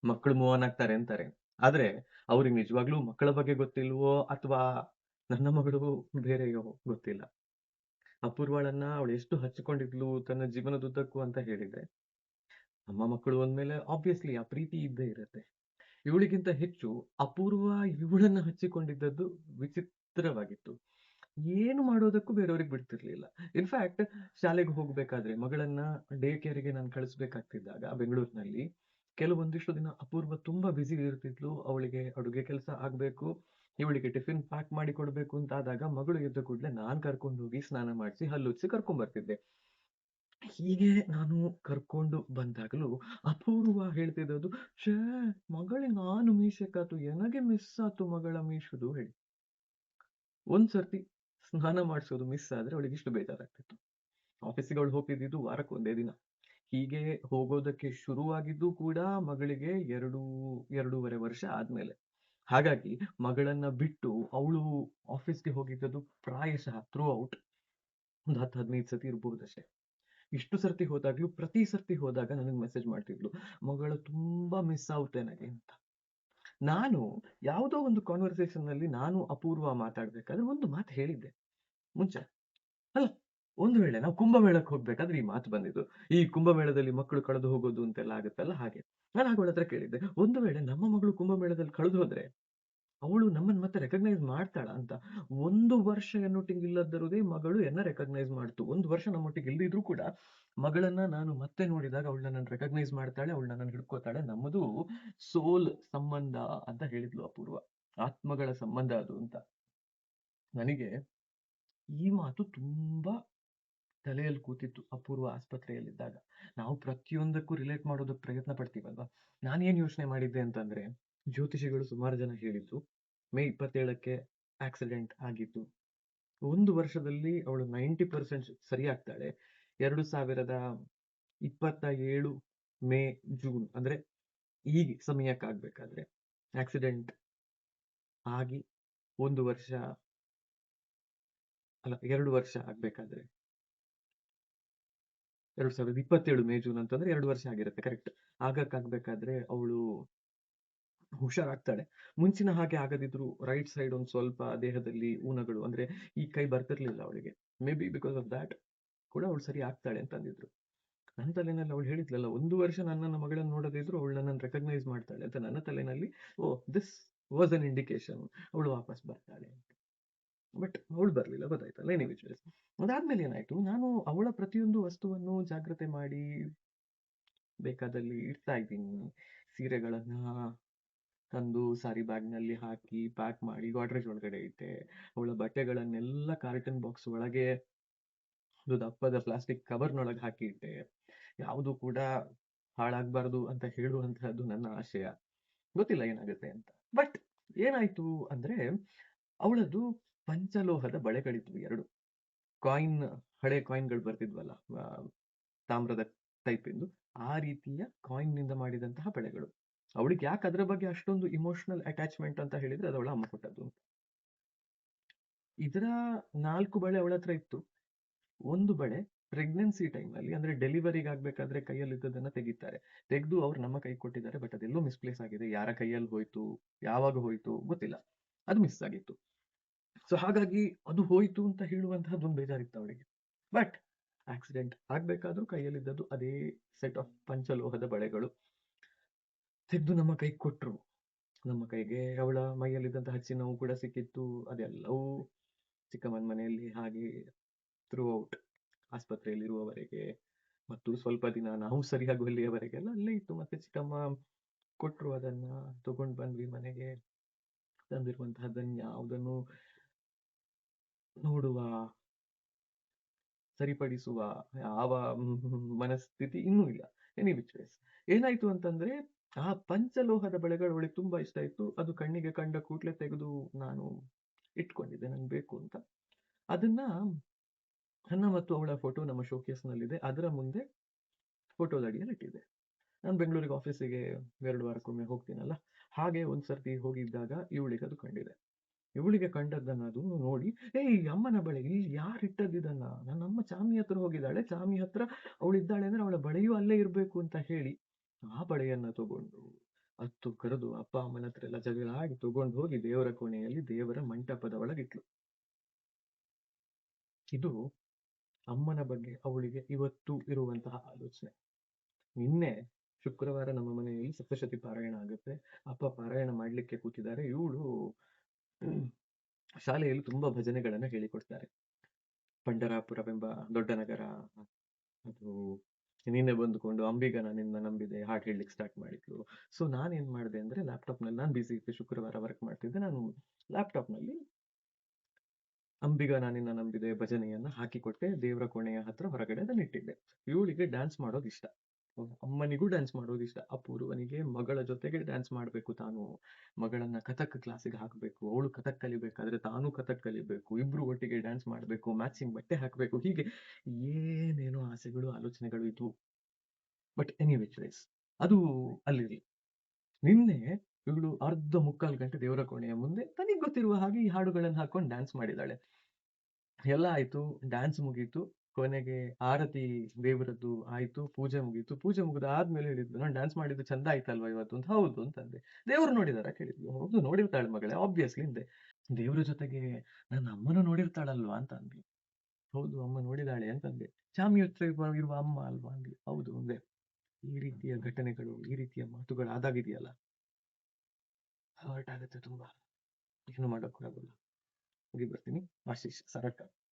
ಮಕ್ಕಳು move on ಆಗ್ತಾರೆ ಅಂತಾರೆ. ಆದ್ರೆ ಅವ್ರಿಗೆ ನಿಜವಾಗ್ಲೂ ಮಕ್ಕಳ ಬಗ್ಗೆ ಗೊತ್ತಿಲ್ವೋ ಅಥವಾ ನನ್ನ ಮಗಳು ಬೇರೆಯೋ ಗೊತ್ತಿಲ್ಲ. ಅಪೂರ್ವಳನ್ನ ಅವಳು ಎಷ್ಟು ಹಚ್ಚಿಕೊಂಡಿದ್ಲು ತನ್ನ ಜೀವನದುದ್ದಕ್ಕೂ ಅಂತ ಹೇಳಿದ್ರೆ, ನಮ್ಮ ಮಕ್ಕಳು ಅಂದ್ಮೇಲೆ ಆಬ್ವಿಯಸ್ಲಿ ಆ ಪ್ರೀತಿ ಇದ್ದೇ ಇರುತ್ತೆ. ಇವಳಿಗಿಂತ ಹೆಚ್ಚು ಅಪೂರ್ವ ಇವಳನ್ನ ಹಚ್ಚಿಕೊಂಡಿದ್ದದ್ದು ವಿಚಿತ್ರವಾಗಿತ್ತು. ಏನು ಮಾಡೋದಕ್ಕೂ ಬೇರೆಯವ್ರಿಗೆ ಬಿಡ್ತಿರ್ಲಿಲ್ಲ. ಇನ್‌ಫ್ಯಾಕ್ಟ್ ಶಾಲೆಗೆ ಹೋಗ್ಬೇಕಾದ್ರೆ ಮಗಳನ್ನ ಡೇ ಕೇರ್‌ಗೆ ನಾನು ಕಳಿಸ್ಬೇಕಾಗ್ತಿದ್ದಾಗ ಬೆಂಗಳೂರಿನಲ್ಲಿ ಕೆಲವೊಂದಿಷ್ಟು ದಿನ ಅಪೂರ್ವ ತುಂಬಾ ಬ್ಯುಸಿ ಇರ್ತಿದ್ಲು. ಅವಳಿಗೆ ಅಡುಗೆ ಕೆಲಸ ಆಗ್ಬೇಕು. ಇವಳಿಗೆ ಟಿಫಿನ್ ಪ್ಯಾಕ್ ಮಾಡಿ ಕೊಡ್ಬೇಕು ಅಂತ ಆದಾಗ ಮಗಳು ಎದ್ದ ಕೂಡ್ಲೆ ನಾನ್ ಕರ್ಕೊಂಡು ಹೋಗಿ ಸ್ನಾನ ಮಾಡ್ಸಿ, ಹಲ್ಲುಜ್ಸಿ ಕರ್ಕೊಂಡ್ ಬರ್ತಿದ್ದೆ. ಹೀಗೆ ನಾನು ಕರ್ಕೊಂಡು ಬಂದಾಗಲೂ ಅಪೂರ್ವ ಹೇಳ್ತಿದ್ದದ್ದು, ಛೇ ಮಗಳಿಗೆ ನಾನು ಮೀಸೆ ಕಾತು ಎನಗೆ ಮಿಸ್ ಆತು ಮಗಳ ಮೀಸುದು ಹೇಳಿ. ಒಂದ್ ಸರ್ತಿ ಸ್ನಾನ ಮಾಡ್ಸೋದು ಮಿಸ್ ಆದ್ರೆ ಅವಳಿಗೆ ಇಷ್ಟು ಬೇಜಾರಾಗ್ತಿತ್ತು. ಆಫೀಸಿಗೆ ಅವಳು ಹೋಗ್ತಿದ್ದಿದ್ದು ವಾರಕ್ಕೆ ಒಂದೇ ದಿನ. ಹೀಗೆ ಹೋಗೋದಕ್ಕೆ ಶುರುವಾಗಿದ್ದು ಕೂಡ ಮಗಳಿಗೆ 2, 2.5 ವರ್ಷ ಆದ್ಮೇಲೆ. ಹಾಗಾಗಿ ಮಗಳನ್ನ ಬಿಟ್ಟು ಅವಳು ಆಫೀಸ್‌ಗೆ ಹೋಗಿದ್ದದು ಪ್ರಾಯಶಃ ಥ್ರೂ ಔಟ್ ಒಂದು 10, 15 ಸತಿ ಇರ್ಬಹುದಷ್ಟೇ. ಇಷ್ಟು ಸರ್ತಿ ಹೋದಾಗ್ಲೂ ಪ್ರತಿ ಸರ್ತಿ ಹೋದಾಗ ನನಗೆ ಮೆಸೇಜ್ ಮಾಡ್ತಿದ್ಲು. "ಮಗಳು ತುಂಬಾ ಮಿಸ್ ಆವುತೆ ನನಗೆ" ಅಂತ. ನಾನು ಯಾವುದೋ ಒಂದು ಕನ್ವರ್ಸೇಷನ್‌ನಲ್ಲಿ ನಾನು ಅಪೂರ್ವ ಮಾತಾಡ್ಬೇಕಾದ್ರೆ ಒಂದು ಮಾತು ಹೇಳಿದ್ದೆ ಮುಂಚೆ. ಅಲ್ಲ, ಒಂದು ವೇಳೆ ನಾವು ಕುಂಭಮೇಳಕ್ಕೆ ಹೋಗ್ಬೇಕಾದ್ರೆ ಈ ಮಾತು ಬಂದಿದ್ದು. ಈ ಕುಂಭಮೇಳದಲ್ಲಿ ಮಕ್ಕಳು ಕಳೆದು ಹೋಗೋದು ಅಂತೆಲ್ಲ ಆಗುತ್ತಲ್ಲ ಹಾಗೆ. ನಾನು ಆಗ ಅವಳ ಹತ್ರ ಕೇಳಿದ್ದೆ, "ಒಂದು ವೇಳೆ ನಮ್ಮ ಮಗಳು ಕುಂಭಮೇಳದಲ್ಲಿ ಕಳೆದು ಹೋದ್ರೆ ಅವಳು ನಮ್ಮನ್ನ ಮತ್ತೆ ರೆಕಗ್ನೈಸ್ ಮಾಡ್ತಾಳಾ ಅಂತ. 1 ವರ್ಷ ಎನ್ನೊಟ್ಟಿಗೆ ಇಲ್ಲದಿರುವುದೇ ಮಗಳು ಎನ್ನ ರೆಕಗ್ನೈಸ್ ಮಾಡ್ತು. 1 ವರ್ಷ ನಮ್ಮೊಟ್ಟಿಗೆ ಇಲ್ದಿದ್ರೂ ಕೂಡ ಮಗಳನ್ನ ನಾನು ಮತ್ತೆ ನೋಡಿದಾಗ ಅವಳು ನನ್ನನ್ನು ರೆಕಗ್ನೈಸ್ ಮಾಡ್ತಾಳೆ, ಅವಳು ನನ್ನನ್ನು ಹಿಡ್ಕೋತಾಳೆ. ನಮ್ಮದು ಸೋಲ್ ಸಂಬಂಧ ಅಂತ ಹೇಳಿದ್ಲು ಅಪೂರ್ವ. ಆತ್ಮಗಳ ಸಂಬಂಧ ಅದು ಅಂತ. ನನಗೆ ಈ ಮಾತು ತುಂಬಾ ತಲೆಯಲ್ಲಿ ಕೂತಿತ್ತು ಅಪೂರ್ವ ಆಸ್ಪತ್ರೆಯಲ್ಲಿದ್ದಾಗ. ನಾವು ಪ್ರತಿಯೊಂದಕ್ಕೂ ರಿಲೇಟ್ ಮಾಡೋದಕ್ಕೆ ಪ್ರಯತ್ನ ಪಡ್ತೀವಲ್ವಾ? ನಾನೇನ್ ಯೋಚನೆ ಮಾಡಿದ್ದೆ ಅಂತಂದ್ರೆ, ಜ್ಯೋತಿಷಿಗಳು ಸುಮಾರು ಜನ ಹೇಳಿದ್ರು. ಮೇ 27ಕ್ಕೆ ಆಕ್ಸಿಡೆಂಟ್ ಆಗಿದ್ದು. 1 ವರ್ಷದಲ್ಲಿ ಅವಳು 90% ಸರಿಯಾಗ್ತಾಳೆ. 2027 ಮೇ, ಜೂನ್ ಅಂದ್ರೆ ಈ ಸಮಯಕ್ಕಾಗ್ಬೇಕಾದ್ರೆ ಆಕ್ಸಿಡೆಂಟ್ ಆಗಿ 1 ವರ್ಷ ಅಲ್ಲ 2 ವರ್ಷ ಆಗ್ಬೇಕಾದ್ರೆ 2027 ಮೇ, ಜೂನ್ ಅಂತಂದ್ರೆ 2 ವರ್ಷ ಆಗಿರುತ್ತೆ ಕರೆಕ್ಟ್. ಆಗಕ್ಕಾಗ್ಬೇಕಾದ್ರೆ ಅವಳು ಹುಷಾರಾಗ್ತಾಳೆ. ಮುಂಚಿನ ಹಾಗೆ ಆಗದಿದ್ರು ರೈಟ್ ಸೈಡ್ ಒಂದ್ ಸ್ವಲ್ಪ ದೇಹದಲ್ಲಿ ಊನಗಳು ಅಂದ್ರೆ ಈ ಕೈ ಬರ್ತಿರ್ಲಿಲ್ಲ ಅವಳಿಗೆ. May be because of that ಕೂಡ ಅವಳು ಸರಿ ಆಗ್ತಾಳೆ ಅಂತ ಅಂದಿದ್ರು. ನನ್ನ ತಲೆನಲ್ಲಿ ಅವಳು ಹೇಳಿದ್ಲಲ್ಲ, 1 ವರ್ಷ ನನ್ನನ್ನ ಮಗಳನ್ನ ನೋಡದೇ ಇದ್ರು ಅವಳು ನನ್ನನ್ನು ರೆಕಗ್ನೈಸ್ ಮಾಡ್ತಾಳೆ ಅಂತ ನನ್ನ ತಲೆನಲ್ಲಿ oh! This was an indication ಅವಳು ವಾಪಸ್ ಬರ್ತಾಳೆ ಅಂತ. ಬಟ್ ಅವಳು ಬರ್ಲಿಲ್ಲ ಗೊತ್ತಾಯ್ತಲ್ಲ. Any which ways. ಅದಾದ್ಮೇಲೆ ಏನಾಯ್ತು, ನಾನು ಅವಳ ಪ್ರತಿಯೊಂದು ವಸ್ತುವನ್ನು ಜಾಗ್ರತೆ ಮಾಡಿ ಬೇಕಾದಲ್ಲಿ ಇಡ್ತಾ ಇದ್ದೀನಿ. ಸೀರೆಗಳನ್ನ ತಂದು ಸಾರಿ ಬ್ಯಾಗ್‌ನಲ್ಲಿ ಹಾಕಿ ಪ್ಯಾಕ್ ಮಾಡಿ ಗಾಡ್ರೇಜ್ ಒಳಗಡೆ ಇಟ್ಟೆ. ಅವಳ ಬಟ್ಟೆಗಳನ್ನೆಲ್ಲ ಕಾರ್ಟನ್ ಬಾಕ್ಸ್ ಒಳಗೆ ಒಂದು ದಪ್ಪದ ಪ್ಲಾಸ್ಟಿಕ್ ಕವರ್‌ನೊಳಗೆ ಹಾಕಿ ಇಟ್ಟೆ. ಯಾವುದು ಕೂಡ ಹಾಳಾಗ್ಬಾರ್ದು ಅಂತ ಹೇಳುವಂತಹದ್ದು ನನ್ನ ಆಶಯ. ಗೊತ್ತಿಲ್ಲ ಏನಾಗುತ್ತೆ ಅಂತ. ಬಟ್ ಏನಾಯ್ತು ಅಂದ್ರೆ, ಅವಳದ್ದು ಪಂಚಲೋಹದ ಬಳೆಗಳಿದ್ವು 2. ಕಾಯಿನ್ ಹಳೆ ಕಾಯಿನ್‌ಗಳು ಬರ್ತಿದ್ವಲ್ಲ ಆ, ತಾಮ್ರದ ಟೈಪಿಂದು. ಆ ರೀತಿಯ ಕಾಯಿನ್‌ನಿಂದ ಮಾಡಿದಂತಹ ಬಳೆಗಳು. ಅವಳಿಗೆ ಯಾಕೆ ಅದ್ರ ಬಗ್ಗೆ ಅಷ್ಟೊಂದು ಇಮೋಷನಲ್ ಅಟ್ಯಾಚ್‌ಮೆಂಟ್ ಅಂತ ಹೇಳಿದ್ರೆ ಅದು ಅವಳ ಅಮ್ಮ ಕೊಟ್ಟದ್ದು. ಇದರ 4 ಬಳೆ ಅವಳ ಹತ್ರ ಇತ್ತು. ಒಂದು ಬಳೆ ಪ್ರೆಗ್ನೆನ್ಸಿ ಟೈಮ್‌ನಲ್ಲಿ ಅಂದ್ರೆ ಡೆಲಿವರಿಗೆ ಆಗ್ಬೇಕಾದ್ರೆ ಕೈಯಲ್ಲಿದ್ದದನ್ನ ತೆಗಿತಾರೆ. ತೆಗೆದು ಅವ್ರು ನಮ್ಮ ಕೈಗೆ ಕೊಟ್ಟಿದ್ದಾರೆ. ಬಟ್ ಅದೆಲ್ಲೋ ಮಿಸ್‌ಪ್ಲೇಸ್ ಆಗಿದೆ. ಯಾರ ಕೈಯಲ್ಲಿ ಹೋಯ್ತು? ಯಾವಾಗ ಹೋಯ್ತು? ಗೊತ್ತಿಲ್ಲ. ಅದು ಮಿಸ್ ಆಗಿತ್ತು. ಸೊ ಹಾಗಾಗಿ ಅದು ಹೋಯ್ತು ಅಂತ ಹೇಳುವಂತಹದ್ದು ಒಂದು ಬೇಜಾರಿತ್ತು ಅವಳಿಗೆ. ಬಟ್ ಆಕ್ಸಿಡೆಂಟ್ ಆಗ್ಬೇಕಾದ್ರೂ ಕೈಯಲ್ಲಿದ್ದದ್ದು ಅದೇ ಸೆಟ್ ಆಫ್ ಪಂಚಲೋಹದ ಬಳೆಗಳು. ತೆಗೆದು ನಮ್ಮ ಕೈಗೆ ಕೊಟ್ರು. ನಮ್ಮ ಕೈಗೆ ಅವಳ ಮೈಯಲ್ಲಿದ್ದಂತಹ ಚಿನ್ನವು ಕೂಡ ಸಿಕ್ಕಿತ್ತು. ಅದೆಲ್ಲವೂ ಚಿಕ್ಕಮ್ಮನ ಮನೆಯಲ್ಲಿ ಹಾಗೆ ಥ್ರೂ ಔಟ್ ಆಸ್ಪತ್ರೆಯಲ್ಲಿರುವವರೆಗೆ ಮತ್ತು ಸ್ವಲ್ಪ ದಿನ ನಾವು ಸರಿಯಾಗುವಲ್ಲಿಯವರೆಗೆಲ್ಲ ಅಲ್ಲೇ ಇತ್ತು. ಮತ್ತೆ ಚಿಕ್ಕಮ್ಮ ಕೊಟ್ರು ಅದನ್ನ ತಗೊಂಡ್ ಬಂದ್ವಿ ಮನೆಗೆ. ತಂದಿರುವಂತಹದ್ದನ್ನ ಯಾವುದನ್ನು ನೋಡುವ, ಸರಿಪಡಿಸುವ ಯಾವ ಮನಸ್ಥಿತಿ ಇನ್ನೂ ಇಲ್ಲ. Any which ways. ಏನಾಯ್ತು ಅಂತಂದ್ರೆ, ಆ ಪಂಚಲೋಹದ ಬಳೆಗಳು ಅವಳಿಗೆ ತುಂಬಾ ಇಷ್ಟ ಇತ್ತು. ಅದು ಕಣ್ಣಿಗೆ ಕಂಡ ಕೂಡ್ಲೆ ತೆಗೆದು ನಾನು ಇಟ್ಕೊಂಡಿದ್ದೆ ನಂಗೆ ಬೇಕು ಅಂತ. ಅದನ್ನ ನನ್ನ ಮತ್ತು ಅವಳ ಫೋಟೋ ನಮ್ಮ ಶೋಕೇಸ್‌ನಲ್ಲಿದೆ. ಅದರ ಮುಂದೆ ಫೋಟೋದ ಅಡಿಯಲ್ಲಿ ಇಟ್ಟಿದ್ದೆ. ನಾನು ಬೆಂಗಳೂರಿಗೆ ಆಫೀಸಿಗೆ 2 ವಾರಕ್ಕೊಮ್ಮೆ ಹೋಗ್ತೀನಲ್ಲ, ಹಾಗೆ ಒಂದ್ ಸರ್ತಿ ಹೋಗಿದ್ದಾಗ ಇವಳಿಗದು ಕಂಡಿದೆ. ಇವಳಿಗೆ ಕಂಡದ್ದನ್ನ ಅದು ನೋಡಿ, "ಏಯ್! ಅಮ್ಮನ ಬಳೆ ಇಲ್ಲಿ ಯಾರಿಟ್ಟದ್ದಿದನ್ನ? ನನ್ನಮ್ಮ ಚಾಮಿ ಹತ್ರ ಹೋಗಿದ್ದಾಳೆ. ಚಾಮಿ ಹತ್ರ ಅವಳಿದ್ದಾಳೆ ಅಂದ್ರೆ ಅವಳ ಬಳೆಯೂ ಅಲ್ಲೇ ಇರ್ಬೇಕು" ಅಂತ ಹೇಳಿ, ಆ ಬಳೆಯನ್ನ ತಗೊಂಡು ಹತ್ತು ಕರೆದು ಅಪ್ಪ ಅಮ್ಮನ ಹತ್ರ ಎಲ್ಲ ಜಗಳ ಆಡಿ ತಗೊಂಡು ಹೋಗಿ ದೇವರ ಕೋಣೆಯಲ್ಲಿ ದೇವರ ಮಂಟಪದ ಒಳಗಿಟ್ಲು. ಇದು ಅಮ್ಮನ ಬಗ್ಗೆ ಅವಳಿಗೆ ಇವತ್ತು ಇರುವಂತಹ ಆಲೋಚನೆ. ನಿನ್ನೆ ಶುಕ್ರವಾರ ನಮ್ಮ ಮನೆಯಲ್ಲಿ ಸಪ್ತಶತಿ ಪಾರಾಯಣ ಆಗುತ್ತೆ. ಅಪ್ಪ ಪಾರಾಯಣ ಮಾಡ್ಲಿಕ್ಕೆ ಕೂತಿದ್ದಾರೆ. ಇವಳು ಶಾಲೆಯಲ್ಲಿ ತುಂಬಾ ಭಜನೆಗಳನ್ನ ಹೇಳಿಕೊಡ್ತಾರೆ. ಪಂಡರಾಪುರವೆಂಬ ದೊಡ್ಡ ನಗರ, ಅದು ನೀನೆ ಬಂದುಕೊಂಡು ಅಂಬಿಗ ನಿನ್ನ ನಂಬಿದೆ ಹಾಡು ಹೇಳಲಿಕ್ಕೆ ಸ್ಟಾರ್ಟ್ ಮಾಡಿದ್ಲು. ಸೊ ನಾನೇನ್ ಮಾಡಿದೆ ಅಂದ್ರೆ ಲ್ಯಾಪ್ಟಾಪ್ನಲ್ಲಿ, ನಾನು ಬಿಸಿ ಇದ್ದೆ, ಶುಕ್ರವಾರ ವರ್ಕ್ ಮಾಡ್ತಿದ್ದೆ, ನಾನು ಲ್ಯಾಪ್ಟಾಪ್ನಲ್ಲಿ ಅಂಬಿಗ ನಾನಿನ್ನ ನಂಬಿದೆ ಭಜನೆಯನ್ನ ಹಾಕಿಕೊಟ್ಟೆ. ದೇವರ ಕೋಣೆಯ ಹತ್ರ ಹೊರಗಡೆ ಅದನ್ನಿಟ್ಟಿದ್ದೆ. ಇವಳಿಗೆ ಡ್ಯಾನ್ಸ್ ಮಾಡೋದು ಇಷ್ಟ. ಅಮ್ಮನಿಗೂ ಡ್ಯಾನ್ಸ್ ಮಾಡೋದು ಇಷ್ಟ. ಅಪೂರ್ವನಿಗೆ ಮಗಳ ಜೊತೆಗೆ ಡ್ಯಾನ್ಸ್ ಮಾಡ್ಬೇಕು ತಾನು. ಮಗಳನ್ನ ಕಥಕ್ ಕ್ಲಾಸಿಗೆ ಹಾಕ್ಬೇಕು. ಅವಳು ಕಥಕ್ ಕಲಿಬೇಕಾದ್ರೆ ತಾನು ಕಥಕ್ ಕಲಿಬೇಕು. ಇಬ್ರು ಒಟ್ಟಿಗೆ ಡ್ಯಾನ್ಸ್ ಮಾಡ್ಬೇಕು. ಮ್ಯಾಚಿಂಗ್ ಬಟ್ಟೆ ಹಾಕ್ಬೇಕು. ಹೀಗೆ ಏನೇನೋ ಆಸೆಗಳು, ಆಲೋಚನೆಗಳು ಇದ್ವು. ಬಟ್ ಎನಿ ವಿಚ್ ವೇಸ್ ಅದು ಅಲ್ಲಿರ್ಲಿ. ನಿನ್ನೆ ಇವಳು ಅರ್ಧ ಮುಕ್ಕಾಲು ಗಂಟೆ ದೇವರ ಕೋಣೆಯ ಮುಂದೆ ತನಿಗ್ ಗೊತ್ತಿರುವ ಹಾಗೆ ಈ ಹಾಡುಗಳನ್ನು ಹಾಕೊಂಡು ಡ್ಯಾನ್ಸ್ ಮಾಡಿದಾಳೆ. ಎಲ್ಲ ಆಯ್ತು, ಡ್ಯಾನ್ಸ್ ಮುಗೀತು. ಕೊನೆಗೆ ಆರತಿ ದೇವರದ್ದು ಆಯ್ತು, ಪೂಜೆ ಮುಗೀತು. ಪೂಜೆ ಮುಗಿದ ಆದ್ಮೇಲೆ ಹೇಳಿದ್ಲು, ನಾನು ಡ್ಯಾನ್ಸ್ ಮಾಡಿದ್ದು ಚಂದ ಆಯ್ತಲ್ವಾ ಇವತ್ತು ಅಂತ. ಹೌದು ಅಂತಂದೆ. ದೇವ್ರು ನೋಡಿದಾರ ಕೇಳಿದ್ಲು. ಹೌದು ನೋಡಿರ್ತಾಳೆ ಮಗಳೇ, ಆಬ್ವಿಯಸ್ಲಿ ಅಂದೆ. ದೇವ್ರ ಜೊತೆಗೆ ನನ್ನ ಅಮ್ಮನ ನೋಡಿರ್ತಾಳಲ್ವಾ ಅಂತ ಅಂದ್ಲು. ಹೌದು ಅಮ್ಮ ನೋಡಿದಾಳೆ ಅಂತಂದೆ. ಚಾಮಿ ಹತ್ರ ಇರುವ ಅಮ್ಮ ಅಲ್ವಾ ಅಂದ್ಲು. ಹೌದು ಅಂದೆ. ಈ ರೀತಿಯ ಘಟನೆಗಳು, ಈ ರೀತಿಯ ಮಾತುಗಳು ಆದಾಗಿದೆಯಲ್ಲ, ಹರ್ಟ್ ಆಗುತ್ತೆ ತುಂಬಾ. ಏನು ಮಾಡೋಕ್ಕೂ ಆಗೋಲ್ಲ. ಹೋಗಿ ಬರ್ತೀನಿ. ಆಶೀಶ್ ಸರಟ.